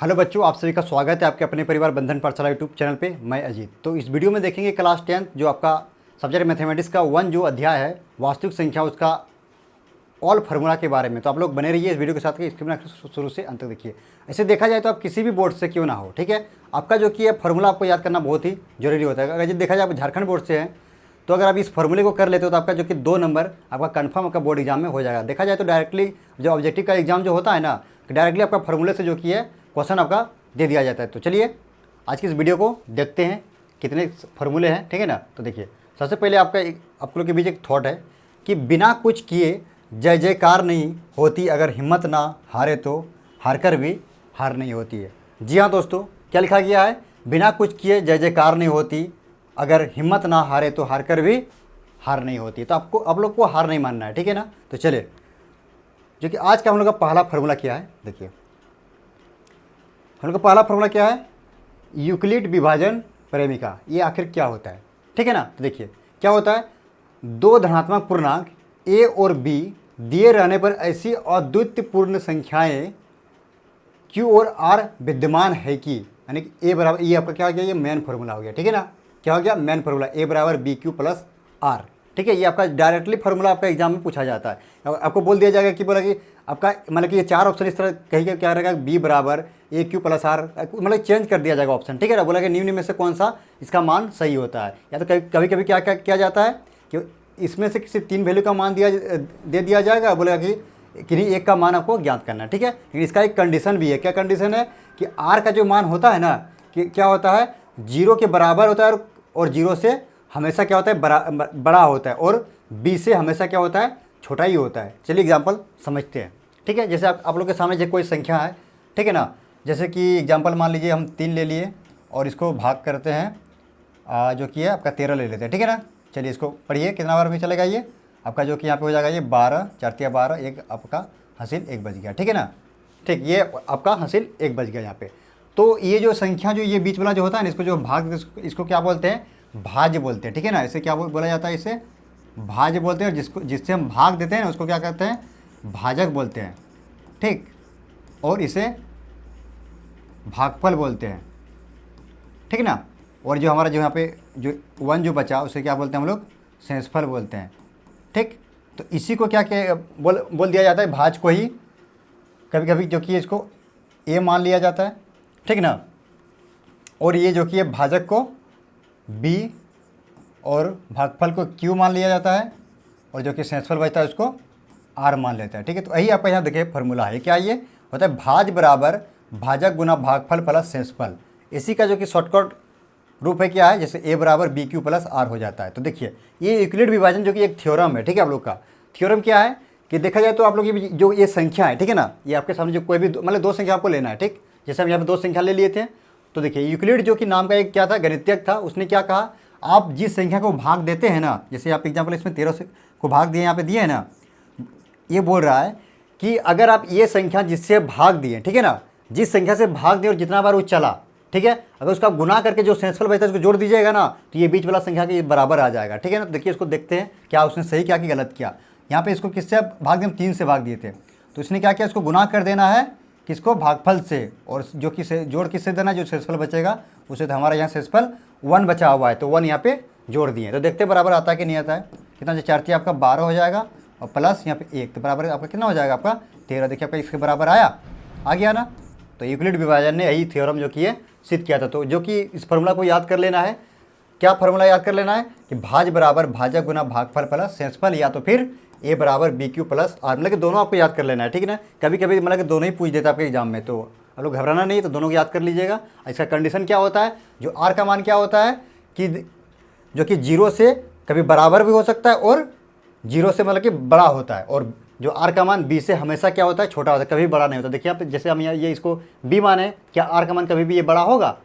Hello बच्चों, आप सभी का स्वागत है आपके अपने परिवार बंधन पाठशाला यूट्यूब चैनल पे। मैं अजीत। तो इस वीडियो में देखेंगे क्लास 10 जो आपका सब्जेक्ट मैथमेटिक्स का 1 जो अध्याय है वास्तविक संख्या, उसका ऑल फार्मूला के बारे में। तो आप लोग बने रहिए इस वीडियो के साथ कि इसके शुरू से अंत तक देखिए। ऐसे देखा जाए तो आप किसी भी बोर्ड से क्यों ना हो, ठीक है, आपका जो कि है फार्मूला आपको याद करना बहुत ही जरूरी होता है। अगर देखा जाए आप झारखंड बोर्ड से हैं तो अगर आप इस फार्मूले को कर लेते हो तो आपका जो कि 2 नंबर आपका कन्फर्म आपका बोर्ड एग्जाम में हो जाएगा। देखा जाए तो डायरेक्टली जो ऑब्जेक्टिव का एग्जाम जो होता है ना, डायरेक्टली आपका फार्मूले से जो कि है क्वेश्चन आपका दे दिया जाता है। तो चलिए आज की इस वीडियो को देखते हैं कितने फार्मूले हैं, ठीक है ना। तो देखिए, सबसे पहले आप लोग के बीच एक थॉट है कि बिना कुछ किए जय जयकार नहीं होती, अगर हिम्मत ना हारे तो हार कर भी हार नहीं होती है। जी हाँ दोस्तों, क्या लिखा गया है? बिना कुछ किए जय जयकार नहीं होती, अगर हिम्मत ना हारे तो हार कर भी हार नहीं होती। तो आप लोग को हार नहीं मानना है, ठीक है ना। तो चलिए, जो कि आज का हम लोग का पहला फार्मूला क्या है, देखिए हम लोग का पहला फार्मूला क्या है? यूक्लिड विभाजन प्रेमिका। ये आखिर क्या होता है, ठीक है ना। तो देखिए क्या होता है, दो धनात्मक पूर्णांक ए और बी दिए रहने पर ऐसी अद्वितीय पूर्ण संख्याएं क्यू और आर विद्यमान है कि, यानी कि ए बराबर, ये आपका क्या हो गया, ये मेन फार्मूला हो गया, ठीक है ना। क्या हो गया? मेन फार्मूला ए बराबर बी क्यू प्लस आर, ठीक है। ये आपका डायरेक्टली फार्मूला आपका एग्जाम में पूछा जाता है। आपको बोल दिया जाएगा कि बोला कि आपका मतलब कि ये 4 ऑप्शन इस तरह कहीं क्या रहेगा, बी बराबर ए क्यू प्लस आर, मतलब चेंज कर दिया जाएगा ऑप्शन, ठीक है ना। बोला कि निम्न में से कौन सा इसका मान सही होता है। या तो कभी कभी क्या क्या किया जाता है कि इसमें से किसी 3 वैल्यू का मान दे दिया जाएगा, बोलेगा कि किन्हीं एक का मान आपको ज्ञात करना है, ठीक है। लेकिन इसका एक कंडीशन भी है। क्या कंडीशन है कि आर का जो मान होता है ना, कि क्या होता है, 0 के बराबर होता है और 0 से हमेशा क्या होता है, बड़ा होता है, और बी से हमेशा क्या होता है, छोटा ही होता है। चलिए एग्जाम्पल समझते हैं, ठीक है। जैसे आप लोग के सामने जो कोई संख्या है, ठीक है ना, जैसे कि एग्जाम्पल मान लीजिए हम 3 ले लिए और इसको भाग करते हैं जो कि है आपका 13 ले लेते हैं, ठीक है ना। चलिए इसको पढ़िए, कितना बार भी चलेगा ये आपका, जो कि यहाँ पे हो जाएगा ये 12 4 × 12, एक आपका हासिल 1 बच गया, ठीक है ना। ठीक, ये आपका हासिल 1 बच गया यहाँ पे। तो ये जो संख्या जो ये बीच वाला जो होता है ना, इसको जो भाग, इसको क्या बोलते हैं, भाज्य बोलते हैं, ठीक है ना। इसे क्या बोला जाता है, इसे भाज्य बोलते हैं। और जिससे हम भाग देते हैं ना, उसको क्या कहते हैं, भाजक बोलते हैं, ठीक। और इसे भागफल बोलते हैं, ठीक है ना। और जो हमारा जो यहाँ पे जो 1 जो बचा उसे क्या बोलते हैं हम लोग, शेषफल बोलते हैं, ठीक। तो इसी को क्या बोल दिया जाता है, भाज को ही कभी कभी जो कि इसको ए मान लिया जाता है, ठीक ना। और ये जो कि भाजक को बी और भागफल को क्यू मान लिया जाता है, और जो कि शेषफल बचता है उसको आर मान लेता है, ठीक है। तो यही आपका यहाँ देखिए फार्मूला है। क्या ये होता है, भाज बराबर भाजक गुना भागफल प्लस शेषफल। इसी का जो कि शॉर्टकट रूप है क्या है, जैसे ए बराबर बी क्यू प्लस आर हो जाता है। तो देखिए ये यूक्लिड विभाजन जो कि एक थ्योरम है, ठीक है। आप लोग का थ्योरम क्या है कि देखा जाए तो आप लोग ये जो ये संख्या है, ठीक है ना, ये आपके सामने जो कोई भी मतलब 2 संख्या आपको लेना है, ठीक। जैसे हम यहाँ पे 2 संख्या ले लिए थे, तो देखिए यूक्लिड जो कि नाम का एक क्या था, गणितज्ञ था, उसने क्या कहा, आप जिस संख्या को भाग देते हैं ना, जैसे आप एग्जाम्पल इसमें 13 से को भाग दिए, यहाँ पे दिए है ना, ये बोल रहा है कि अगर आप ये संख्या जिससे भाग दिए, ठीक है ना, जिस संख्या से भाग दिए और जितना बार वो चला, ठीक है, अगर उसका गुना करके जो शेषफल बचता है उसको जोड़ दीजिएगा ना, तो ये बीच वाला संख्या के बराबर आ जाएगा, ठीक है ना। देखिए इसको देखते हैं क्या उसने सही किया कि गलत किया। यहाँ पे इसको किससे भाग दिए, हम 3 से भाग दिए थे, तो इसने क्या किया, इसको गुना कर देना है किसको, भागफल से, और जो कि जोड़ किससे देना है, जो शेषफल बचेगा उसे। तो हमारा यहाँ शेषफल 1 बचा हुआ है, तो 1 यहाँ पे जोड़ दिए। तो देखते बराबर आता है कि नहीं आता है, कितना, जो 4 आपका 12 हो जाएगा, और प्लस यहाँ पे 1, तो बराबर आपका कितना हो जाएगा, आपका 13। देखिए आपका इसके बराबर आ गया ना। तो यूक्लिड विभाजन ने यही थ्योरम जो कि है सिद्ध किया था। तो जो कि इस फार्मूला को याद कर लेना है, क्या फार्मूला याद कर लेना है कि भाज बराबर भाजक गुना भागफल प्लस शेषफल, या तो फिर ए बराबर बी क्यू प्लस आर, मतलब कि दोनों आपको याद कर लेना है, ठीक है ना। कभी कभी मतलब कि दोनों ही पूछ देता है आपके एग्जाम में, तो आप लोग घबराना नहीं है, तो दोनों को याद कर लीजिएगा। इसका कंडीशन क्या होता है, जो आर का मान क्या होता है कि जो कि 0 से कभी बराबर भी हो सकता है और 0 से मतलब कि बड़ा होता है, और जो आर का मान बी से हमेशा क्या होता है, छोटा होता है, कभी बड़ा नहीं होता। देखिए आप, जैसे हम ये इसको बी माने, क्या आर का मान कभी भी ये बड़ा होगा,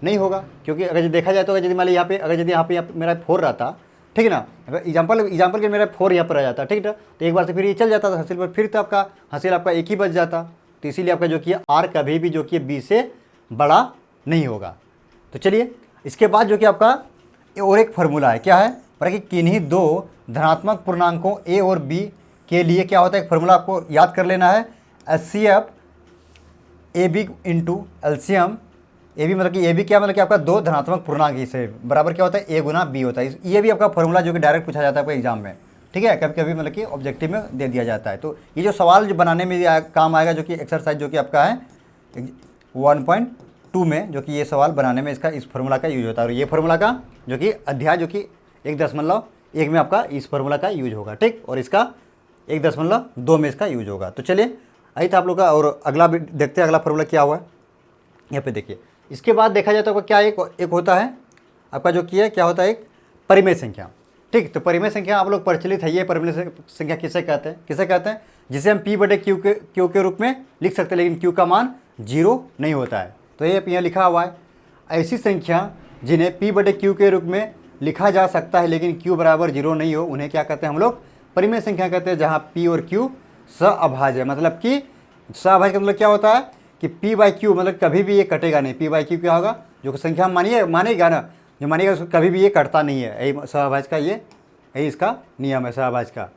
नहीं होगा, क्योंकि अगर देखा जाए तो अगर यदि मान ली यहाँ पे, अगर यदि यहाँ पे मेरा 4 रहता, ठीक है ना, अगर एग्जाम्पल के मेरा 4 यहाँ पर आ जाता, ठीक है, तो एक बार से फिर ये चल जाता था हासिल पर, फिर तो आपका हासिल आपका 1 ही बच जाता। तो इसीलिए आपका जो कि आर कभी भी जो कि बी से बड़ा नहीं होगा। तो चलिए इसके बाद जो कि आपका और एक फार्मूला है, क्या है, पर कि किन्हीं 2 धनात्मक पूर्णांकों ए और बी के लिए क्या होता है, एक फार्मूला आपको याद कर लेना है, HCF A B into L C M, A B मतलब कि ए बी क्या मतलब कि आपका दो धनात्मक पूर्णांक से बराबर क्या होता है ए गुना बी होता है। ये भी आपका फॉर्मूला जो कि डायरेक्ट पूछा जाता है आपको एग्जाम में, ठीक है, कभी कभी मतलब कि ऑब्जेक्टिव में दे दिया जाता है। तो ये जो सवाल जो बनाने में काम आएगा, जो कि एक्सरसाइज जो कि आपका है 1.2 में, जो कि ये सवाल बनाने में इसका इस फार्मूला का यूज होता है। और ये फार्मूला का जो कि अध्याय जो कि 1.1 में आपका इस फार्मूला का यूज होगा, ठीक, और इसका 1.2 में इसका यूज होगा। तो चलिए आई था आप लोग का, और अगला भी देखते हैं अगला फार्मूला क्या हुआ है। यहाँ पे देखिए, इसके बाद देखा जाए तो आपका क्या एक होता है आपका जो कि है क्या होता है एक परिमेय संख्या, ठीक। तो परिमेय संख्या आप लोग प्रचलित है, ये परिमेय संख्या किसे कहते हैं, जिसे हम P/Q के रूप में लिख सकते हैं, लेकिन Q का मान 0 नहीं होता है। तो ये यहाँ लिखा हुआ है, ऐसी संख्या जिन्हें P/Q के रूप में लिखा जा सकता है लेकिन Q बराबर 0 नहीं हो, उन्हें क्या कहते हैं हम लोग, परिमेय संख्या कहते हैं, जहाँ P और Q सहअभाज्य है। मतलब कि सहअभाज्य का मतलब क्या होता है कि P/Q मतलब कभी भी ये कटेगा नहीं। P/Q क्या होगा, जो संख्या मानेगा ना, जो मानेगा उसको कभी भी ये कटता नहीं है। यही सहअभाज्य का यही इसका नियम है सहअभाज्य का।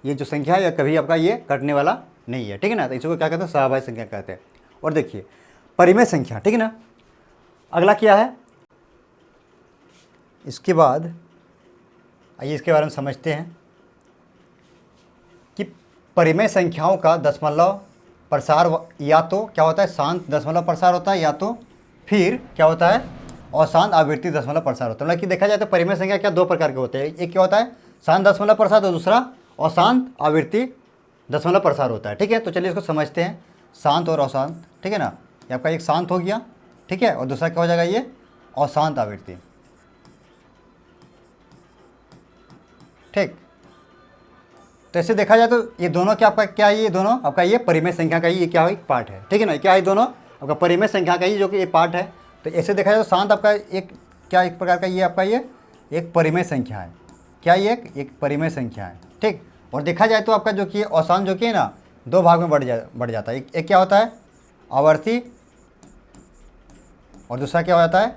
ये जो संख्या है कभी आपका ये कटने वाला नहीं है, ठीक है ना। तो इसको क्या कहते हैं, सहअभाज्य संख्या कहते हैं। और देखिए परिमेय संख्या, ठीक है ना। अगला क्या है, इसके बाद आइए इसके बारे में समझते हैं कि परिमेय संख्याओं का दशमलव प्रसार या तो क्या होता है, शांत दशमलव प्रसार होता है, या तो फिर क्या होता है अशांत आवृत्ति दशमलव प्रसार होता है। मतलब कि देखा जाए तो परिमेय संख्या क्या दो प्रकार के होते हैं, एक क्या होता है शांत दशमलव प्रसार और दूसरा अशांत आवृत्ति दशमलव प्रसार होता है, ठीक है। तो चलिए इसको समझते हैं, शांत और अशांत, ठीक है ना। ये आपका एक शांत हो गया, ठीक है, और दूसरा क्या हो जाएगा ये अशांत आवृत्ति, ठीक। तो ऐसे देखा जाए तो ये दोनों क्या आपका क्या है, ये दोनों आपका ये परिमेय संख्या का ही ये क्या है एक पार्ट है, ठीक है ना। क्या है दोनों आपका परिमेय संख्या का ही जो कि ये पार्ट है। तो ऐसे देखा जाए तो शांत आपका एक क्या एक प्रकार का ये आपका ये एक परिमेय संख्या है, क्या ये एक परिमेय संख्या है, ठीक। और देखा जाए तो आपका जो कि अशांत जो कि है ना दो भाग में बढ़ जाता है। एक क्या होता है आवर्ती और दूसरा क्या हो जाता है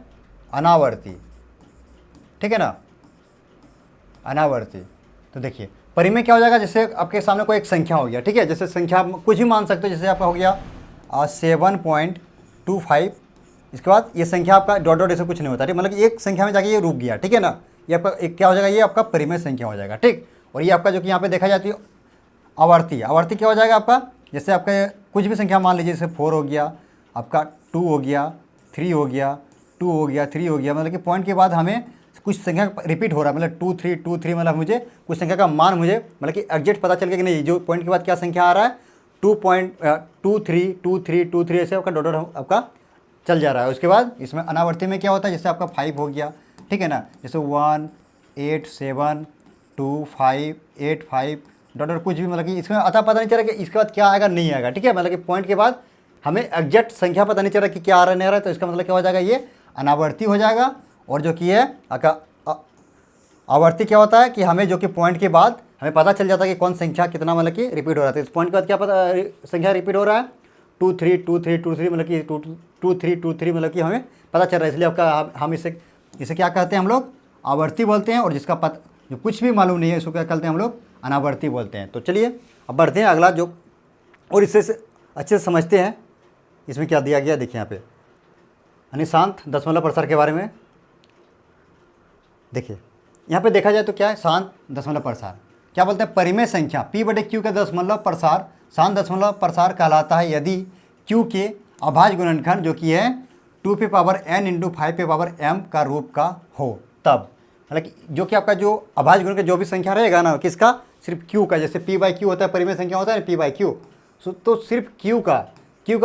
अनावर्ती, ठीक है ना, अनावर्ती। तो देखिए परिमेय क्या हो जाएगा, जैसे आपके सामने कोई एक संख्या हो गया, ठीक है, जैसे संख्या कुछ भी मान सकते हो, जैसे आपका हो गया 7.25। इसके बाद ये संख्या आपका डॉट डॉट ऐसे कुछ नहीं होता, ठीक, मतलब एक संख्या में जाके ये रुक गया, ठीक है ना। ये आपका एक क्या हो जाएगा, ये आपका परिमेय संख्या हो जाएगा, ठीक। और ये आपका जो कि यहाँ पे देखा जाती है आवर्ती क्या हो जाएगा आपका, जैसे आपका कुछ भी संख्या मान लीजिए, जैसे 4 हो गया आपका, 2 हो गया, 3 हो गया, 2 हो गया, 3 हो गया, मतलब कि पॉइंट के बाद हमें कुछ संख्या रिपीट हो रहा है, मतलब 2 3 मतलब मुझे कुछ संख्या का मान मुझे मतलब कि एग्जैक्ट पता चल गया कि नहीं, जो पॉइंट के बाद क्या संख्या आ रहा है 2.23 ऐसे आपका डॉट डॉट आपका चल जा रहा है। उसके बाद इसमें अनावर्ती में क्या होता है, जैसे आपका 5 हो गया, ठीक है ना, जैसे 1 8 7 2 5 8 5 डॉट डॉट कुछ भी, मतलब कि इसमें अता पता नहीं चल रहा कि इसके बाद क्या आएगा नहीं आएगा, ठीक है। मतलब कि पॉइंट के बाद हमें एग्जैक्ट संख्या पता नहीं चल रहा कि क्या आ रहा है नहीं आ रहा है, तो इसका मतलब क्या हो जाएगा ये अनावर्ती हो जाएगा। और जो कि है आवर्ती क्या होता है कि हमें जो कि पॉइंट के बाद हमें पता चल जाता है कि कौन संख्या कितना मतलब कि रिपीट हो रहा है। तो इस पॉइंट के बाद क्या पता संख्या रिपीट हो रहा है 2 3 2 3 2 3 मतलब कि 2 3 2 3 मतलब कि हमें पता चल रहा है, इसलिए आपका हम इसे क्या कहते हैं हम लोग आवर्ती बोलते हैं। और जिसका पता जो कुछ भी मालूम नहीं है इसको क्या कहते हैं हम लोग अनावर्ती बोलते हैं। तो चलिए अब बढ़ते हैं अगला जो, और इससे अच्छे से समझते हैं इसमें क्या दिया गया। देखिए यहाँ पे यानी शांत दशमलव प्रसार के बारे में देखिए, यहाँ पे देखा जाए तो क्या है शांत दशमलव प्रसार क्या बोलते हैं, परिमेय संख्या P/Q का दशमलव प्रसार शांत दशमलव प्रसार कहलाता है यदि Q के अभाज्य गुणनखंड जो कि है 2 पावर n × 5 पावर m का रूप का हो, तब मतलब जो कि आपका जो अभाज्य गुणनखंड जो भी संख्या रहेगा ना किसका, सिर्फ Q का, जैसे P/Q होता है परिमेय संख्या होता है ना P/Q, तो सिर्फ Q का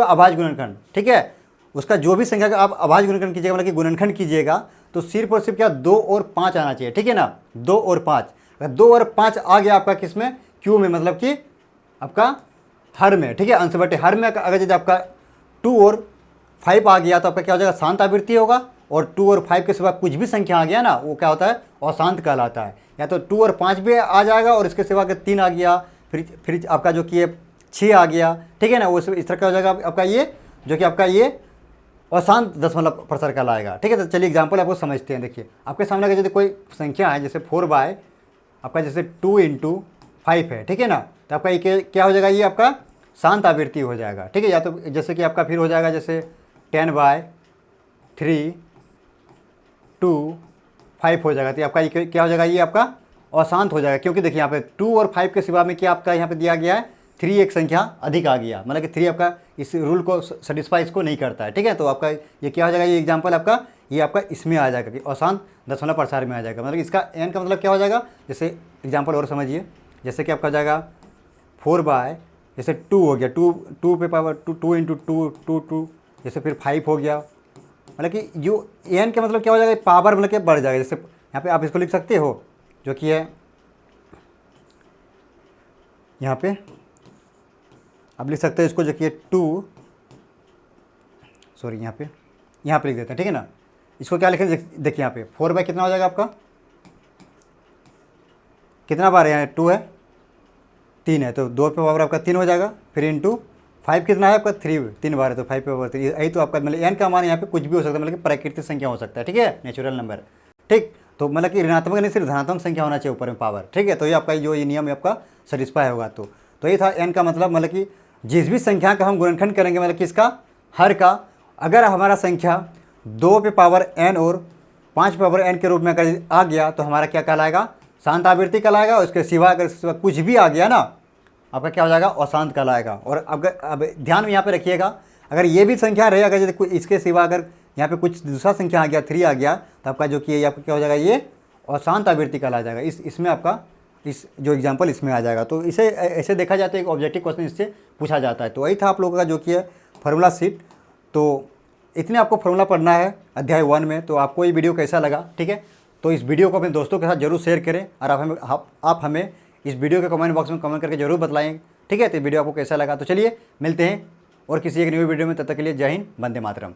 अभाज्य गुणनखंड, ठीक है, उसका जो भी संख्या का आप अभाज्य गुणनखंड कीजिएगा मतलब कि गुणनखंड कीजिएगा तो सिर्फ और सिर्फ क्या 2 और 5 आना चाहिए, ठीक है ना, 2 और 5। अगर 2 और 5 आ गया आपका किसमें Q में, मतलब कि आपका हर में, ठीक है, अंश बटे हर में अगर यदि आपका 2 और 5 आ गया तो आपका क्या हो जाएगा शांत आवृत्ति होगा। और 2 और 5 के सिवा कुछ भी संख्या आ गया ना वो क्या होता है अशांत कहलाता है। या तो 2 और 5 भी आ जाएगा और इसके सिवा अगर 3 आ गया, फिर आपका जो कि 6 आ गया, ठीक है ना, वो इस तरह का हो जाएगा आपका ये जो कि आपका ये अशांत दशमलव प्रसार कहलाएगा, ठीक है। तो चलिए एग्जाम्पल आपको समझते हैं। देखिए आपके सामने अगर यदि कोई संख्या है जैसे 4 आपका जैसे 2 × 5 है, ठीक है ना, तो आपका ये क्या हो जाएगा, ये आपका शांत आवृत्ति हो जाएगा, ठीक है। या तो जैसे कि आपका फिर हो जाएगा जैसे 10/3 2 5 हो जाएगा, तो आपका ये क्या हो जाएगा, ये आपका अशांत हो जाएगा, क्योंकि देखिए यहाँ पे 2 और 5 के सिवा में क्या आपका यहाँ पे दिया गया है 3 एक संख्या अधिक आ गया, मतलब कि 3 आपका इस रूल को सेटिस्फाई इसको नहीं करता है, ठीक है। तो आपका ये क्या हो जाएगा, ये एग्जाम्पल आपका ये आपका इसमें आ जाएगा कि अशांत दशमलव प्रसार में आ जाएगा, मतलब इसका n का मतलब क्या हो जाएगा, जैसे एग्जाम्पल और समझिए, जैसे कि आपका हो जाएगा 4 जैसे 2 हो गया, 2 पे पावर 2 इंटू 2 जैसे फिर 5 हो गया, मतलब कि जो n का मतलब क्या हो जाएगा, पावर मतलब कि बढ़ जाएगा। जैसे यहाँ पे आप इसको लिख सकते हो जो कि है यहाँ पे आप लिख सकते हो इसको जो कि 2 सॉरी यहाँ पे लिख देते हैं, ठीक है ना। इसको क्या लिखें, देखिए यहाँ पे 4 कितना हो जाएगा आपका, कितना बार है यहाँ 2 है 3 है, तो 2 पे पावर आपका 3 हो जाएगा, फिर इंटू 5 कितना है आपका 3 बार है, तो 5 पे पावर 3, यही तो आपका मतलब n का मान यहाँ पे कुछ भी हो सकता है, मतलब कि प्राकृतिक संख्या हो सकता है, ठीक है, नेचुरल नंबर, ठीक। तो मतलब कि ऋणात्मक नहीं सिर्फ धनात्मक संख्या होना चाहिए ऊपर में पावर, ठीक है। तो ये आपका जो ये नियम आपका सेटिस्फाई होगा। तो ये था n का मतलब कि जिस भी संख्या का हम गुणनखंड करेंगे, मतलब कि इसका हर का, अगर हमारा संख्या 2 पे पावर n और 5 पे पावर n के रूप में अगर आ गया तो हमारा क्या कहलाएगा, शांत आवृत्ति कहलाएगा। उसके सिवा अगर कुछ भी आ गया ना, आपका क्या हो जाएगा, अशांत कहलाएगा। और अगर अब ध्यान में यहाँ पे रखिएगा, अगर ये भी संख्या रहे, अगर यदि इसके सिवा अगर यहाँ पे कुछ दूसरा संख्या आ गया 3 आ गया, तो आपका जो कि ये आपका क्या हो जाएगा, ये अशांत आवृत्ति कहला जाएगा। इसमें आपका इस जो एग्जाम्पल इसमें आ जाएगा। तो इसे ऐसे देखा जाता है, एक ऑब्जेक्टिव क्वेश्चन इससे पूछा जाता है। तो वही था आप लोगों का जो कि है फार्मूला शीट। तो इतने आपको फार्मूला पढ़ना है अध्याय 1 में। तो आपको ये वीडियो कैसा लगा, ठीक है, तो इस वीडियो को अपने दोस्तों के साथ जरूर शेयर करें, और आप हमें इस वीडियो के कमेंट बॉक्स में कमेंट करके जरूर बताएं, ठीक है। तो वीडियो आपको कैसा लगा। तो चलिए मिलते हैं और किसी एक न्यू वीडियो में, तब तक के लिए जय हिंद, वंदे मातरम।